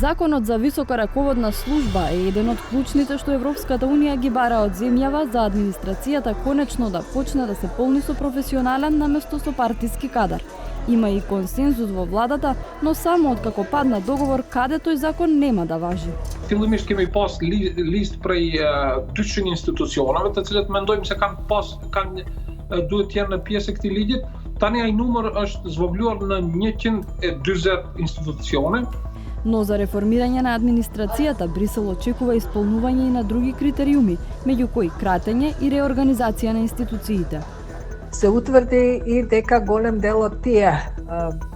Законот за висока раководна служба е еден од клучните што Европската Унија ги бара од земјава за администрацијата конечно да почне да се полни со професионален наместо со партиски кадар. Има и консензус во владата, но само откако падна договор каде тој закон нема да важи. Till och med ska vi pas list prej tusen institutioner, vet du, men då se kan duhet janë pjesë e këtij ligjit. Tani ai numër është zvogëluar në 140 institucione. Но за реформирање на администрацијата Брисел очекува исполнување и на други критериуми, меѓу кои кратење и реорганизација на институциите. Се утврди и дека голем дел од тие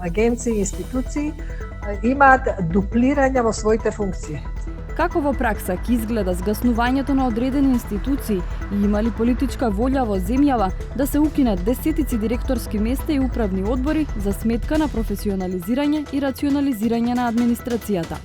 агенции и институции имаат дуплирање во своите функции. Како во пракса ќе изгледа згаснувањето на одредени институции и има ли политичка волја во земјава да се укинат десетици директорски места и управни одбори за сметка на професионализирање и рационализирање на администрацијата?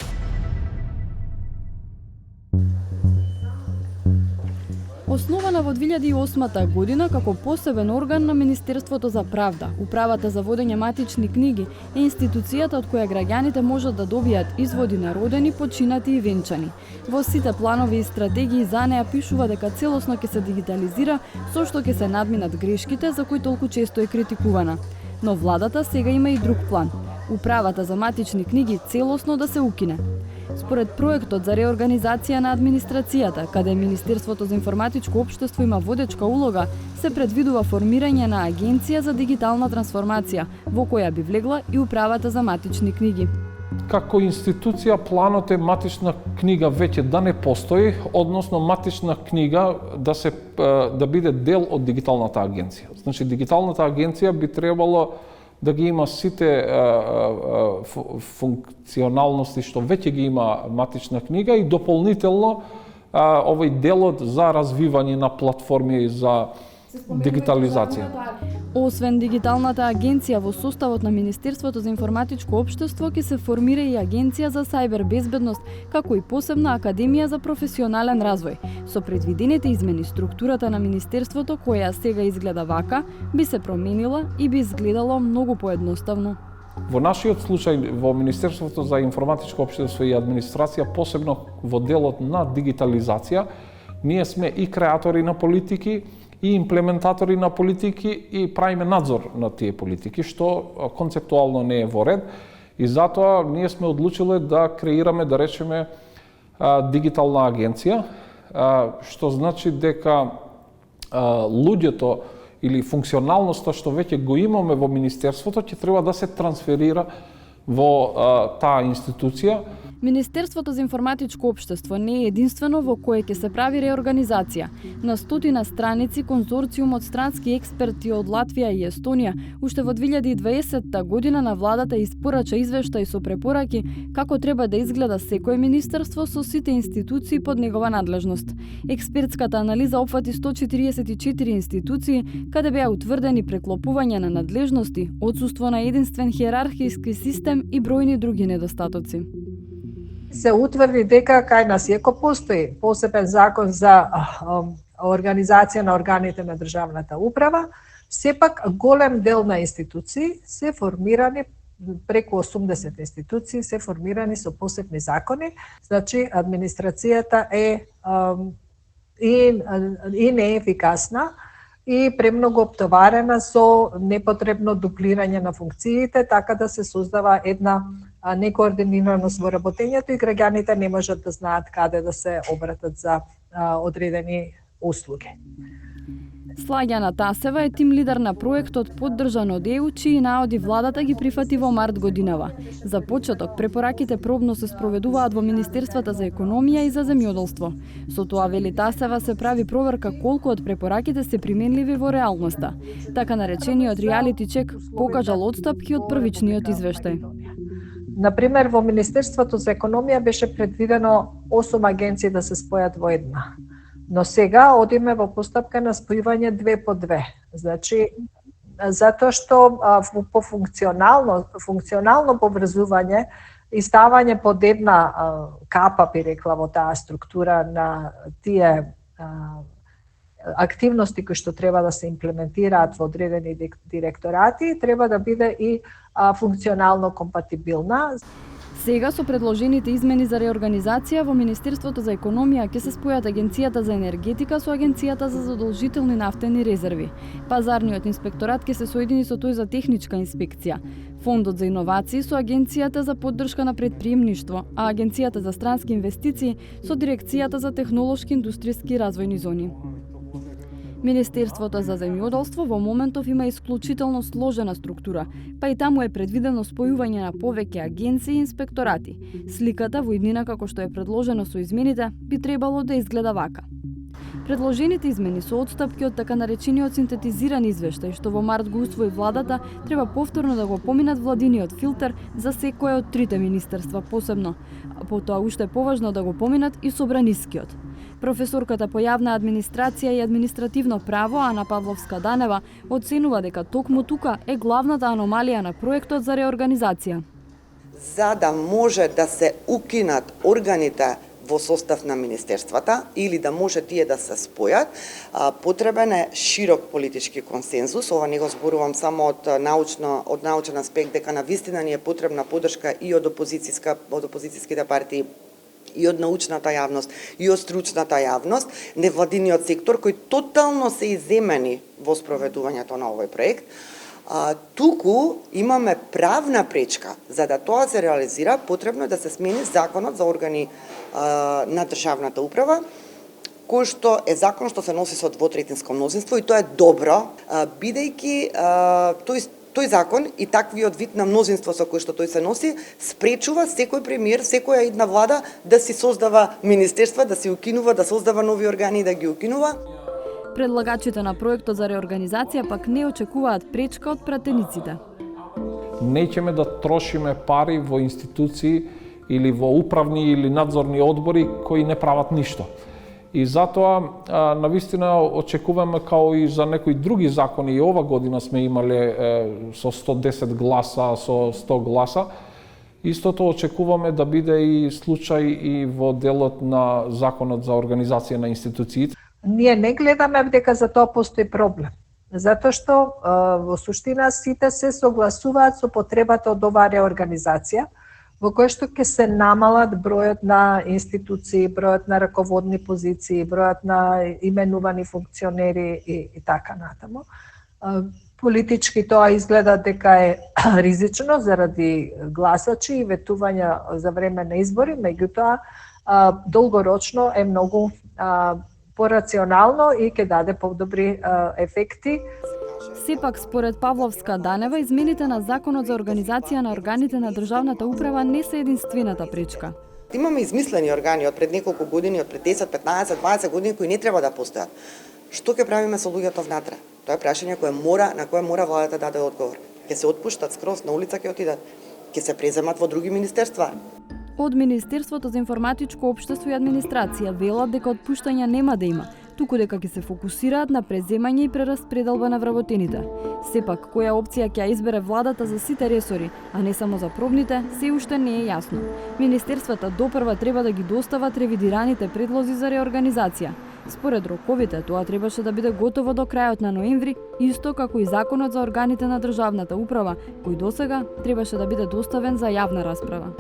Основана во 2008 година како посебен орган на Министерството за правда, Управата за водење матични книги е институцијата од која граѓаните можат да добијат изводи на родени, починати и венчани. Во сите планови и стратегии за неа пишува дека целосно ќе се дигитализира, со што ќе се надминат грешките за кои толку често е критикувана. Но владата сега има и друг план. Управата за матични книги целосно да се укине. Според проектот за реорганизација на администрацијата, каде Министерството за информатичко општество има водечка улога, се предвидува формирање на агенција за дигитална трансформација, во која би влегла и Управата за матични книги. Како институција, планот е матична книга веќе да не постои, односно матична книга да биде дел од дигиталната агенција. Значи, дигиталната агенција би требало да ги има сите функционалности што веќе ги има матична книга и дополнително овој делот за развивање на платформи за дигитализација. Освен дигиталната агенција во составот на Министерството за информатичко општество ќе се формира и агенција за сајбер безбедност, како и посебна академија за професионален развој. Со предвидените измени структурата на Министерството, која сега изгледа вака, би се променила и би изгледало многу поедноставно. Во нашиот случај, во Министерството за информатичко општество и администрација, посебно во делот на дигитализација, ние сме и креатори на политики, и имплементатори на политики и правиме надзор на тие политики, што концептуално не е во ред. И затоа ние сме одлучиле да креираме, да речеме, дигитална агенција, што значи дека луѓето или функционалноста што веќе го имаме во Министерството ќе треба да се трансферира во таа институција. Министерството за информатичко општество не е единствено во кое ќе се прави реорганизација. На стотина страници конзорциум од странски експерти од Латвија и Естонија уште во 2020 година на владата испорача извештај со препораки како треба да изгледа секое министерство со сите институции под негова надлежност. Експертската анализа опфати 144 институции каде беа утврдени преклопување на надлежности, отсуство на единствен хиерархиски систем и бројни други недостатоци. Се утврди дека кај нас иако постои посебен закон за организација на органите на државната управа, сепак голем дел на институции се формирани, преку 80 институции се формирани со посебни закони. Значи, администрацијата е и неефикасна и премногу оптоварена со непотребно дуплирање на функциите, така да се создава една некоординираност во работењето и граѓаните не можат да знаат каде да се обратат за одредени услуги. Слаѓана Тасева е тим лидер на проектот поддржан од ЕУ, чии наоди владата ги прифати во март годинава. За почеток, препораките пробно се спроведуваат во Министерствата за економија и за земјоделство. Со тоа, вели Тасева, се прави проверка колку од препораките се применливи во реалноста. Така наречениот реалити чек покажал одстапки од првичниот извештај. Например, во Министерството за економија беше предвидено 8 агенции да се спојат во една. Но сега одиме во постапка на спојување 2 по 2. Значи, затоа што по функционално поврзување и ставање под една капа, би рекла, во таа структура на тие активности кои што треба да се имплементираат во одредени директорати, треба да биде и функционално компатибилна. Сега со предложените измени за реорганизација во Министерството за економија ќе се спојат Агенцијата за енергетика со Агенцијата за задолжителни нафтени резерви. Пазарниот инспекторат ќе се соедини со тој за техничка инспекција. Фондот за иновации со Агенцијата за поддршка на претприемништво, а Агенцијата за странски инвестиции со Дирекцијата за технолошки индустријски развојни зони. Министерството за земјоделство во моментов има исклучително сложена структура, па и таму е предвидено спојување на повеќе агенции и инспекторати. Сликата во иднина како што е предложено со измените би требало да изгледа вака. Предложените измени со отстапки од така наречениот синтетизиран извештај, што во март го усвои владата, треба повторно да го поминат владиниот филтер за секое од трите министерства посебно, а потоа уште поважно да го поминат и собранискиот. Професорката по јавна администрација и административно право Ана Павловска-Данева оценува дека токму тука е главната аномалија на проектот за реорганизација. За да може да се укинат органите во состав на министерствата или да може тие да се спојат, потребен е широк политички консензус. Ова не го зборувам само од научен аспект, дека навистина ни е потребна поддршка и од опозицијските партии, и од научната јавност, и од стручната јавност, невладиниот сектор, кој тотално се иземени во спроведувањето на овој проект. Туку имаме правна пречка. За да тоа се реализира, потребно е да се смени законот за органи на државната управа, кој што е закон што се носи со двотретинско мнозинство, и тоа е добро, бидејќи тој закон и таквиот вид на мнозинство со кој што тој се носи спречува секој премиер, секоја една влада да си создава министерства, да си укинува, да создава нови органи и да ги укинува. Предлагачите на проектот за реорганизација пак не очекуваат пречка од пратениците. Неќеме да трошиме пари во институции или во управни или надзорни одбори кои не прават ништо. И затоа, навистина, очекуваме као и за некои други закони, и ова година сме имале со 110 гласа, со 100 гласа, истото очекуваме да биде и случај и во делот на законот за организација на институциите. Ние не гледаме дека за тоа постои проблем, затоа што во суштина сите се согласуваат со потребата од оваа реорганизација, во кој што ќе се намалат бројот на институции, бројот на раководни позиции, бројот на именувани функционери и така натаму. Политички тоа изгледа дека е ризично заради гласачи и ветувања за време на избори, меѓутоа долгорочно е многу порационално и ќе даде подобри ефекти. Сепак, според Павловска-Данева, измените на Законот за организација на органите на државната управа не се единствената пречка. Имаме измислени органи од пред неколку години, од пред 10, 15, 20 години кои не треба да постојат. Што ќе правиме со луѓето внатре? Тоа е прашање на кое мора владата да даде одговор. Ќе се отпуштат скроз на улица, ќе отидат, ќе се преземат во други министерства. Од Министерството за информатичко општество и администрација велат дека отпуштања нема да има, туку дека ќе се фокусираат на преземање и прераспределба на вработените. Сепак, која опција ќе избере владата за сите ресори, а не само за пробните, се уште не е јасно. Министерствата допрва треба да ги достават ревидираните предлози за реорганизација. Според роковите, тоа требаше да биде готово до крајот на ноември, исто како и Законот за органите на државната управа, кој досега требаше да биде доставен за јавна расправа.